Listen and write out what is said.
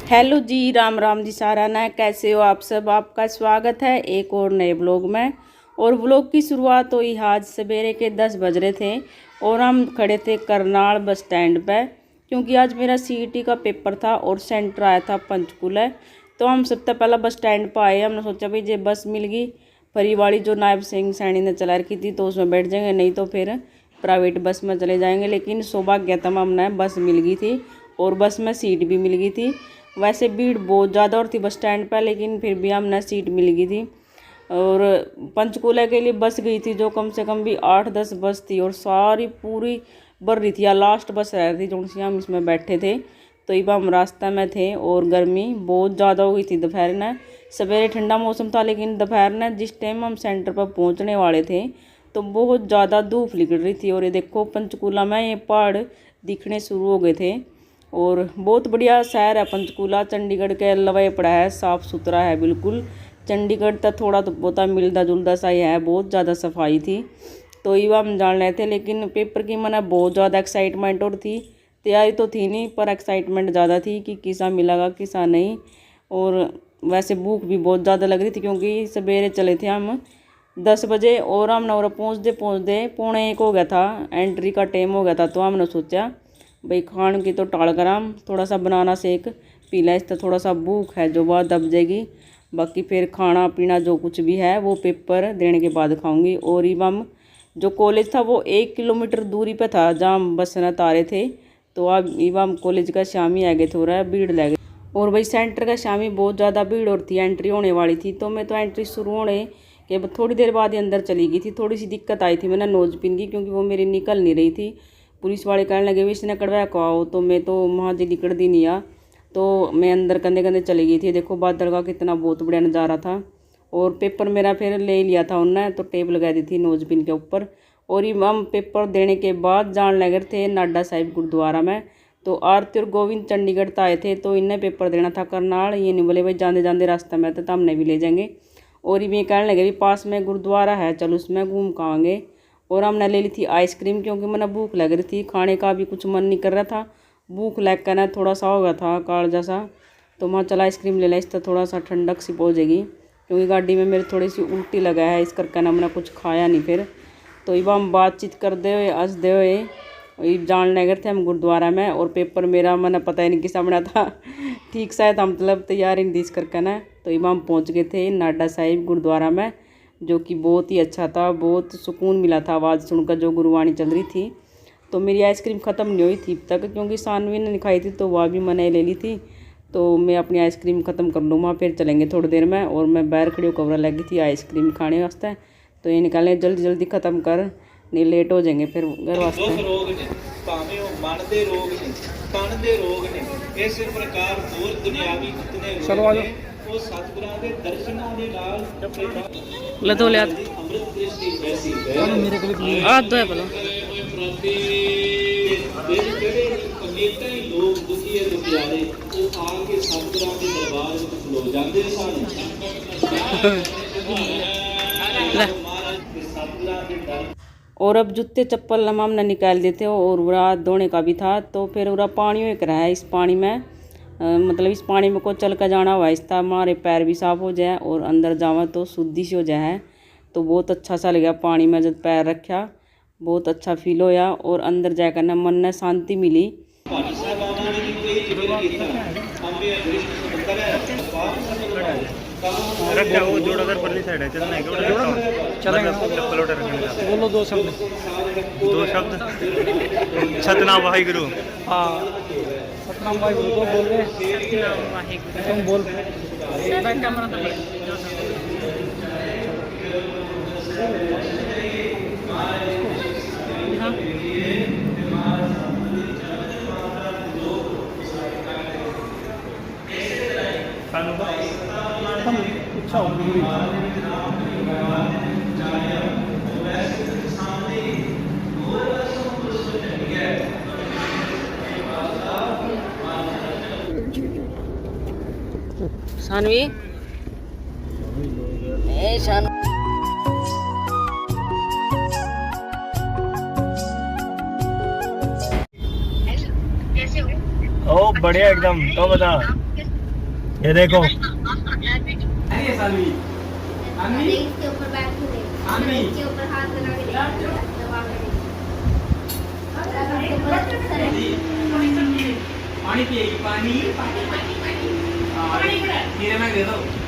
Hello जी, राम राम जी साराना, कैसे हो आप सब। आपका स्वागत है एक और नए ब्लॉग में। और ब्लॉग की शुरुआत हुई आज सवेरे के 10 बज रहे थे और हम खड़े थे करनाल बस स्टैंड पे, क्योंकि आज मेरा सीईटी का पेपर था और सेंटर आया था पंचकूला। तो हम सबसे पहला बस स्टैंड पर आए। हमने सोचा भाई ये बस मिल गई फरी वाली जो नायब सिंह सैनी ने चला रखी थी, तो उसमें बैठ जाएंगे, नहीं तो फिर प्राइवेट बस में चले जाएंगे। लेकिन सौभाग्य था हमने बस मिल गई थी और बस में सीट भी मिल गई थी। वैसे भीड़ बहुत ज़्यादा और थी बस स्टैंड पर, लेकिन फिर भी हमने सीट मिल गई थी। और पंचकूला के लिए बस गई थी जो कम से कम भी 8-10 बस थी और सारी पूरी भर रही थी। या लास्ट बस रह रही थी जो सी हम इसमें बैठे थे। तो ये हम रास्ते में थे और गर्मी बहुत ज़्यादा हो गई थी दोपहर में। सवेरे ठंडा मौसम था, लेकिन दोपहर में जिस टाइम हम सेंटर पर पहुंचने वाले थे तो बहुत ज़्यादा धूप निकल रही थी। और ये देखो पंचकूला में ये पहाड़ दिखने शुरू हो गए थे। और बहुत बढ़िया शहर है पंचकूला, चंडीगढ़ के अलावा पड़ा है, साफ़ सुथरा है बिल्कुल। चंडीगढ़ तक थोड़ा तो बहुत मिलता जुलता सा ही है, बहुत ज़्यादा सफाई थी। तो ये हम जान रहे थे, लेकिन पेपर की मैंने बहुत ज़्यादा एक्साइटमेंट और थी। तैयारी तो थी नहीं, पर एक्साइटमेंट ज़्यादा थी कि किसा मिलेगा किसा नहीं। और वैसे भूख भी बहुत ज़्यादा लग रही थी, क्योंकि सवेरे चले थे हम 10 बजे और हमने और पहुँचते 1:45 हो गया था, एंट्री का टाइम हो गया था। तो हमने सोचा भाई खान की तो टाल कर हम थोड़ा सा बनाना शेक पी लें, इससे थोड़ा सा भूख है जो बात दब जाएगी। बाकी फिर खाना पीना जो कुछ भी है वो पेपर देने के बाद खाऊंगी। और इवम जो कॉलेज था वो 1 किलोमीटर दूरी पे था जहाँ हम बस न तारे थे। तो अब इवम कॉलेज का शामी आगे थोड़ा भीड़ लगे और भाई सेंटर का शामी बहुत ज़्यादा भीड़ और थी, एंट्री होने वाली थी। तो मैं तो एंट्री शुरू होने के थोड़ी देर बाद ही अंदर चली गई थी। थोड़ी सी दिक्कत आई थी, मैंने नोज पिन की, क्योंकि वो मेरी निकल नहीं रही थी। पुलिस वाले कहने लगे भी इसने कड़वा को आओ, तो मैं तो वहाँ जी निकल दी नहीं आ। तो मैं अंदर कंधे कंधे चली गई थी। देखो बादल का कितना बहुत बढ़िया नज़ारा था। और पेपर मेरा फिर ले लिया था उनने, तो टेप लगा दी थी नोज पिन के ऊपर। और ये हम पेपर देने के बाद जान लगे थे नाडा साहिब गुरुद्वारा में। तो आरती और गोविंद चंडीगढ़ तो आए थे, तो इन्हें पेपर देना था करनाल। ये नहीं बोले भाई जाते जाते रास्ते में तो हमने भी ले जाएंगे। और ये कहने लगे भी पास में गुरुद्वारा है, चलो उसमें घूम के आएंगे। और हमने ले ली थी आइसक्रीम, क्योंकि मैंने भूख लग रही थी, खाने का भी कुछ मन नहीं कर रहा था। भूख लग कर ना थोड़ा सा हो गया था काल जैसा। तो मैं चला आइसक्रीम ले लें, इससे थोड़ा सा ठंडक सी पहुँच जाएगी, क्योंकि गाड़ी में मेरी थोड़ी सी उल्टी लगा है, इस करके ना मैंने कुछ खाया नहीं फिर। तो ये हम बातचीत करते हुए हंसते हुए जान लगे थे हम गुरुद्वारा में। और पेपर मेरा मैंने पता ही नहीं किसा बना था ठीक शायद हम मतलब तैयारी नहीं दी इस करके ना। तो ये हम पहुँच गए थे नाडा साहिब गुरुद्वारा में, जो कि बहुत ही अच्छा था, बहुत सुकून मिला था आवाज़ सुनकर जो गुरुवाणी चल रही थी। तो मेरी आइसक्रीम ख़त्म नहीं हुई थी तक, क्योंकि सानवी ने खाई थी तो वह भी मैंने ले ली थी। तो मैं अपनी आइसक्रीम ख़त्म कर लूँगा, फिर चलेंगे थोड़ी देर में। और मैं बाहर खड़ी होकर कवर लगी थी आइसक्रीम खाने वास्ते। तो ये निकालें जल्दी जल्दी ख़त्म कर, नहीं लेट हो जाएंगे फिर घर वास्ते। चलो ले दो ले मेरे को आ दो है बोलो। और अब जूते चप्पल हमने निकाल देते और रात धोने का भी था। तो फिर उरा पानी एक रहा है, इस पानी में मतलब इस पानी में को चल कर जाना हुआ, इसका हमारे पैर भी साफ़ हो जाए और अंदर जावा तो शुद्धि से हो जाए। तो बहुत अच्छा सा लगा पानी में जब पैर रखा, बहुत अच्छा फील होया और अंदर जाकर ना मन में शांति मिली। वो जोड़ाधर परली साइड है, चलना है क्या? चलेंगे, चप्पल उठा रखने। बोलो दो शब्द सतनाम वाहिगुरु। हाँ सतनाम वाहिगुरु तो बोल रहे, तुम बोल। अच्छा सानवी बढ़िया एकदम। तो बता, ये देखो इसके ऊपर बैठी है, इसके ऊपर हाथ लगा के दबा के पानी पिएगी, पानी पानी पानी पानी पानी दे दो।